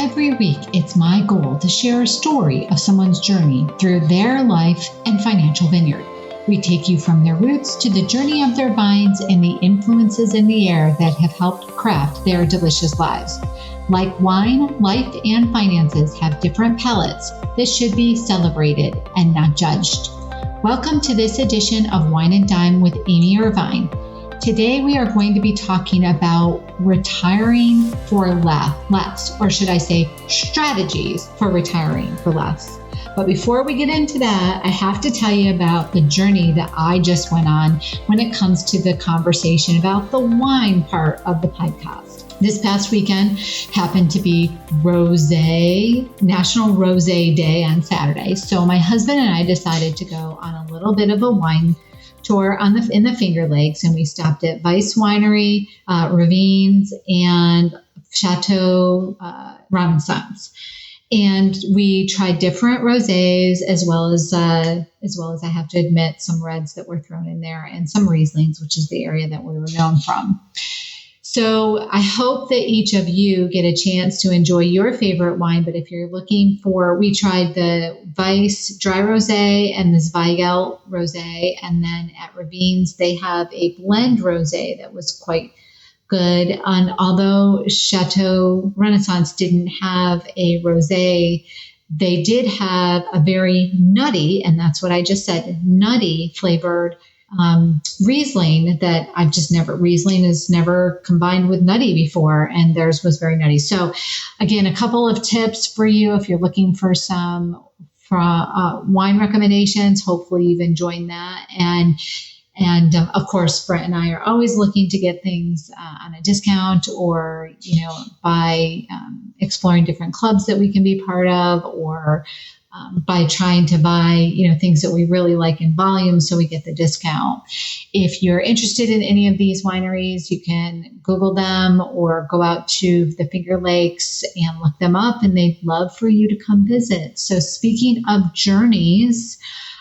Every week, it's my goal to share a story of someone's journey through their life and financial vineyard. We take you from their roots to the journey of their vines and the influences in the air that have helped craft their delicious lives. Like wine, life and finances have different palates that should be celebrated and not judged. Welcome to this edition of Wine and Dime with Amy Irvine. Today we are going to be talking about retiring for less, or should I say strategies for retiring for less. But before we get into that, I have to tell you about the journey that I just went on when it comes to the conversation about the wine part of the podcast. This past weekend happened to be National Rosé Day on Saturday. So my husband and I decided to go on a little bit of a wine tour in the Finger Lakes, and we stopped at Vice Winery, Ravines, and Chateau Renaissance. And we tried different rosés as well as I have to admit some reds that were thrown in there, and some Rieslings, which is the area that we were known from. So I hope that each of you get a chance to enjoy your favorite wine. But if you're looking we tried the Vice Dry Rosé and the Zweigelt Rosé. And then at Ravines, they have a blend rosé that was quite good. And although Chateau Renaissance didn't have a rosé, they did have a very nutty, and that's what I just said, nutty flavored Riesling that Riesling is never combined with nutty before, and theirs was very nutty. So again, a couple of tips for you if you're looking for some wine recommendations. Hopefully you've enjoyed that. And of course, Brett and I are always looking to get things on a discount, or, by exploring different clubs that we can be part of, or by trying to buy, things that we really like in volume so we get the discount. If you're interested in any of these wineries, you can Google them or go out to the Finger Lakes and look them up, and they'd love for you to come visit. So speaking of journeys,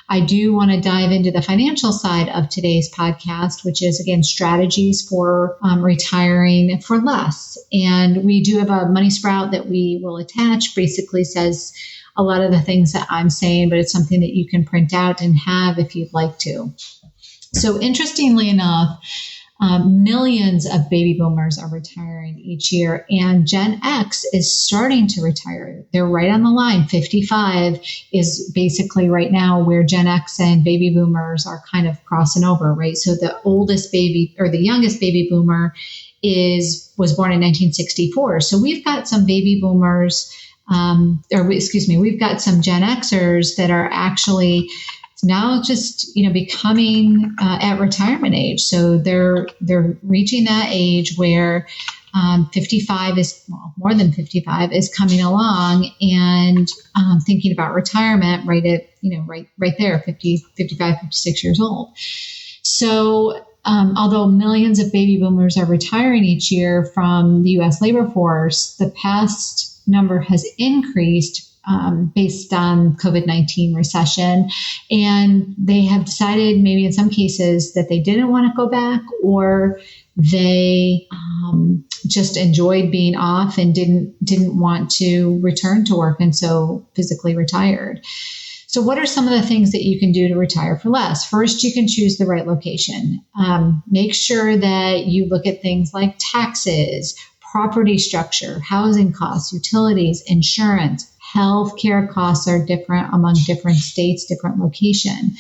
I do want to dive into the financial side of today's podcast, which is, again, strategies for retiring for less. And we do have a money sprout that we will attach, basically says a lot of the things that I'm saying, but it's something that you can print out and have if you'd like to. So interestingly enough, millions of baby boomers are retiring each year, and Gen X is starting to retire. They're right on the line. 55 is basically right now where Gen X and baby boomers are kind of crossing over, right? So the youngest baby boomer was born in 1964. So we've got some baby boomers, we've got some Gen Xers that are actually now just, becoming at retirement age. So they're reaching that age where 55 is, more than 55 is coming along and thinking about retirement right there, 50, 55, 56 years old. So although millions of baby boomers are retiring each year from the U.S. labor force, the past number has increased based on COVID-19 recession. And they have decided maybe in some cases that they didn't want to go back, or they just enjoyed being off and didn't want to return to work, and so physically retired. So what are some of the things that you can do to retire for less? First, you can choose the right location. Make sure that you look at things like taxes, property structure, housing costs, utilities, insurance. Healthcare costs are different among different states, different location.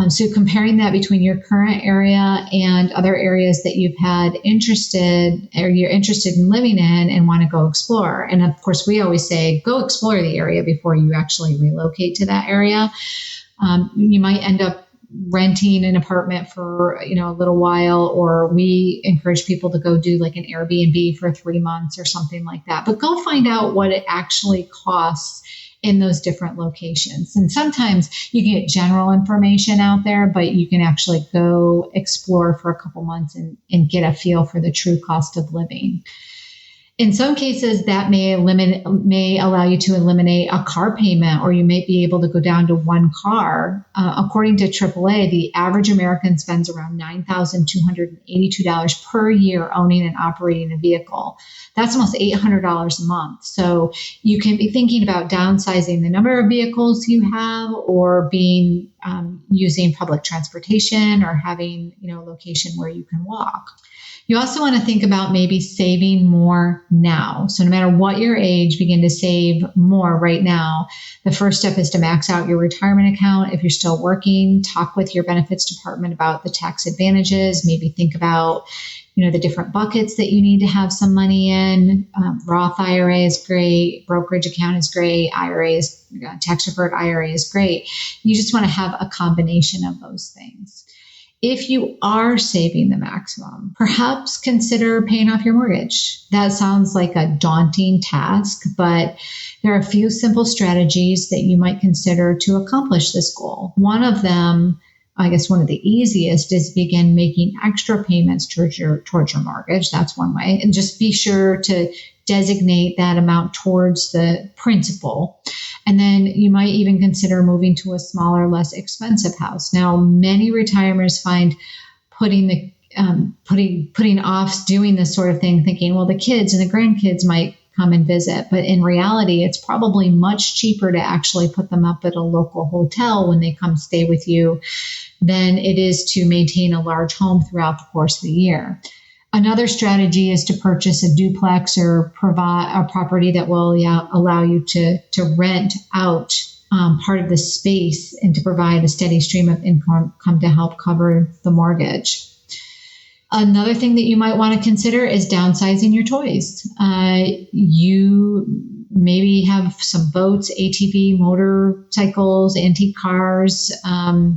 So comparing that between your current area and other areas that you've you're interested in living in and want to go explore. And of course, we always say, go explore the area before you actually relocate to that area. You might end up renting an apartment for, a little while, or we encourage people to go do like an Airbnb for 3 months or something like that. But go find out what it actually costs in those different locations. And sometimes you can get general information out there, but you can actually go explore for a couple months and get a feel for the true cost of living. In some cases, that may allow you to eliminate a car payment, or you may be able to go down to one car. According to AAA, the average American spends around $9,282 per year owning and operating a vehicle. That's almost $800 a month. So you can be thinking about downsizing the number of vehicles you have, or using public transportation, or having a location where you can walk. You also want to think about maybe saving more now. So no matter what your age, begin to save more right now. The first step is to max out your retirement account. If you're still working, talk with your benefits department about the tax advantages. Maybe think about the different buckets that you need to have some money in. Roth IRA is great. Brokerage account is great. Tax-deferred IRA is great. You just want to have a combination of those things. If you are saving the maximum, perhaps consider paying off your mortgage. That sounds like a daunting task, but there are a few simple strategies that you might consider to accomplish this goal. One of them, I guess one of the easiest, is begin making extra payments towards your mortgage. That's one way. And just be sure to designate that amount towards the principal. And then you might even consider moving to a smaller, less expensive house. Now, many retirements find putting off doing this sort of thing, thinking, well, the kids and the grandkids might come and visit. But in reality, it's probably much cheaper to actually put them up at a local hotel when they come stay with you than it is to maintain a large home throughout the course of the year. Another strategy is to purchase a duplex or provide a property that will allow you to rent out part of the space and to provide a steady stream of income to help cover the mortgage. Another thing that you might want to consider is downsizing your toys. You maybe have some boats, ATV, motorcycles, antique cars.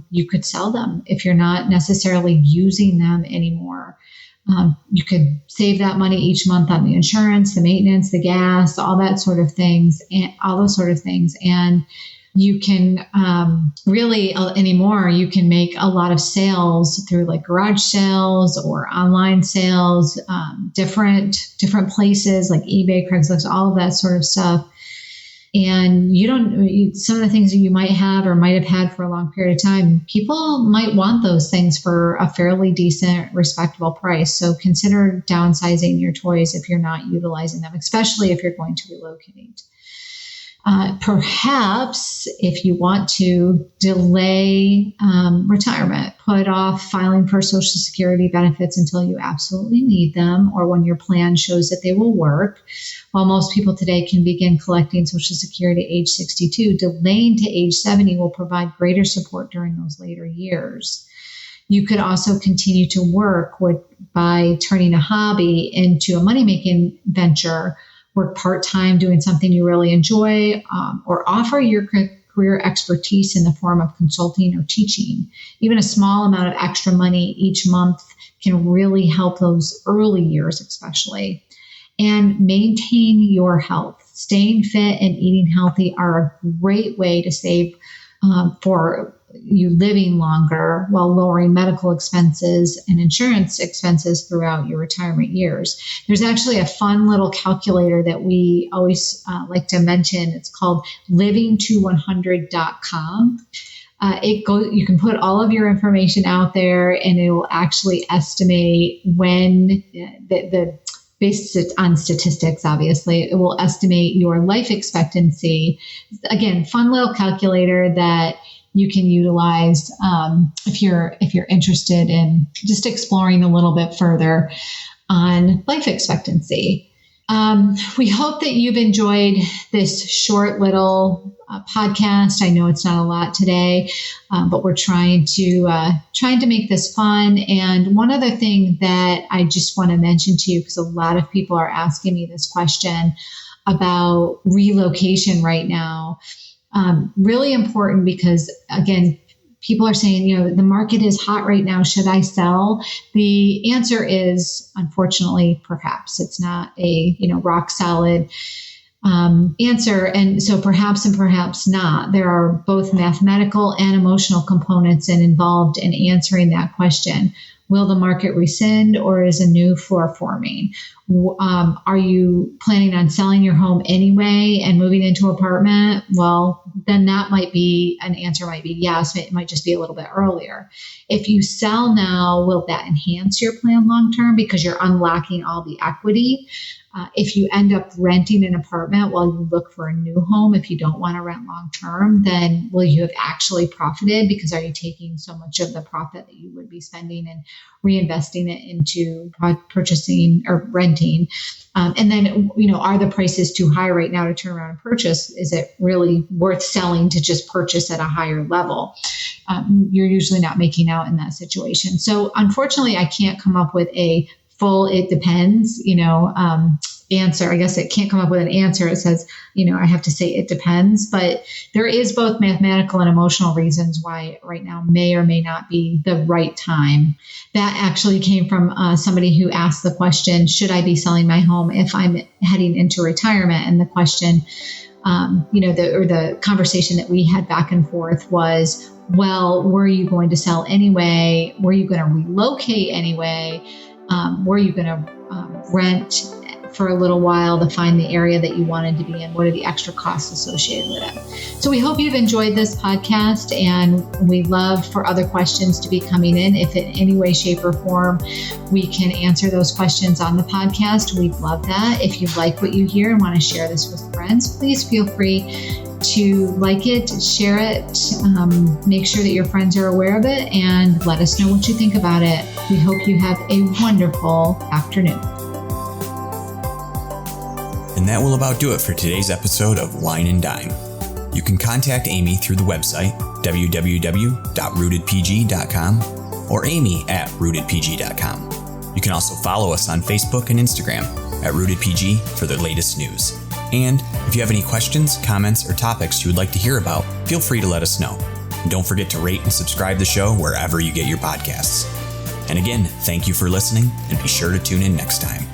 You could sell them if you're not necessarily using them anymore. You could save that money each month on the insurance, the maintenance, the gas, all those sort of things. And you can anymore, you can make a lot of sales through like garage sales or online sales, different places like eBay, Craigslist, all of that sort of stuff. And some of the things that you might have or might have had for a long period of time, people might want those things for a fairly decent, respectable price. So consider downsizing your toys if you're not utilizing them, especially if you're going to relocate. Perhaps if you want to delay retirement, put off filing for Social Security benefits until you absolutely need them or when your plan shows that they will work. While most people today can begin collecting Social Security at age 62, delaying to age 70 will provide greater support during those later years. You could also continue to work by turning a hobby into a money-making venture. Work part-time doing something you really enjoy, or offer your career expertise in the form of consulting or teaching. Even a small amount of extra money each month can really help those early years especially. And maintain your health. Staying fit and eating healthy are a great way to save for you living longer while lowering medical expenses and insurance expenses throughout your retirement years. There's actually a fun little calculator that we always like to mention. It's called living2100.com. You can put all of your information out there and it will actually estimate when based on statistics, obviously, it will estimate your life expectancy. Again, fun little calculator that you can utilize if you're interested in just exploring a little bit further on life expectancy. We hope that you've enjoyed this short little podcast. I know it's not a lot today, but we're trying to make this fun. And one other thing that I just want to mention to you, because a lot of people are asking me this question about relocation right now. Really important because, again, people are saying, the market is hot right now. Should I sell? The answer is, unfortunately, perhaps. It's not a, rock solid answer. And so perhaps and perhaps not. There are both mathematical and emotional components involved in answering that question. Will the market rescind, or is a new floor forming? Are you planning on selling your home anyway and moving into an apartment? Well, then that might be an answer, might be yes. It might just be a little bit earlier. If you sell now, will that enhance your plan long term because you're unlocking all the equity? If you end up renting an apartment while you look for a new home, if you don't want to rent long term, then will you have actually profited? Because are you taking so much of the profit that you would be spending and reinvesting it into purchasing or renting? And then, are the prices too high right now to turn around and purchase? Is it really worth selling to just purchase at a higher level? You're usually not making out in that situation. So unfortunately, I can't come up with a full, it depends, answer. I guess it can't come up with an answer. It says, I have to say it depends, but there is both mathematical and emotional reasons why right now may or may not be the right time. That actually came from somebody who asked the question, should I be selling my home if I'm heading into retirement? And the question, the conversation that we had back and forth was, well, were you going to sell anyway? Were you going to relocate anyway? Were you going to rent for a little while to find the area that you wanted to be in? What are the extra costs associated with it? So we hope you've enjoyed this podcast, and we love for other questions to be coming in. If in any way, shape, or form we can answer those questions on the podcast, we'd love that. If you like what you hear and want to share this with friends, please feel free to like it, share it, make sure that your friends are aware of it, and let us know what you think about it. We hope you have a wonderful afternoon. And that will about do it for today's episode of Wine and Dime. You can contact Amy through the website, www.rootedpg.com, or amy@rootedpg.com. You can also follow us on Facebook and Instagram @rootedpg for the latest news. And if you have any questions, comments, or topics you would like to hear about, feel free to let us know. And don't forget to rate and subscribe the show wherever you get your podcasts. And again, thank you for listening, and be sure to tune in next time.